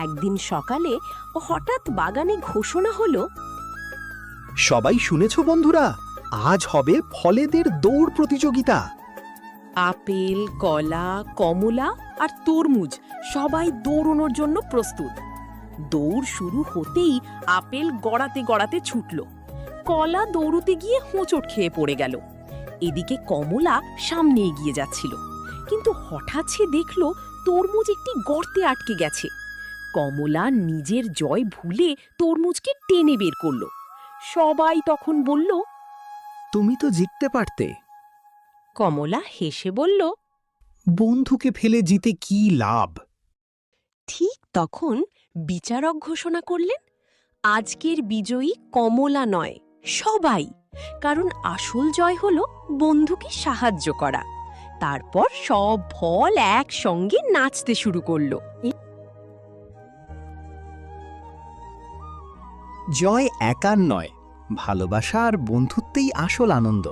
একদিন সকালে হঠাৎ বাগানে ঘোষণা হলো, সবাই শুনেছো বন্ধুরা, আজ হবে ফলেদের দৌড় প্রতিযোগিতা। আপেল, কলা, কমলা আর তরমুজ সবাই দৌড়ানোর জন্য প্রস্তুত। দৌড় শুরু হতেই আপেল গড়াতে গড়াতে ছুটল। কলা দৌড়তে গিয়ে হোঁচট খেয়ে পড়ে গেল। এদিকে কমলা সামনে এগিয়ে যাচ্ছিল, কিন্তু হঠাৎ সে দেখল তরমুজ একটি গর্তে আটকে গেছে। কমলা নিজের জয় ভুলে তরমুজকে টেনে বের করল। সবাই তখন বলল, তুমি তো জিততে পারতে। কমলা হেসে বলল, বন্ধুকে ফেলে জিতে কি লাভ? ঠিক তখন বিচারক ঘোষণা করলেন, আজকের বিজয়ী কমলা নয়, সবাই। কারণ আসল জয় হলো বন্ধুকে সাহায্য করা। তারপর সব ফল একসঙ্গে নাচতে শুরু করলো। জয় একার নয়, ভালোবাসা আর বন্ধুত্বেই আসল আনন্দ।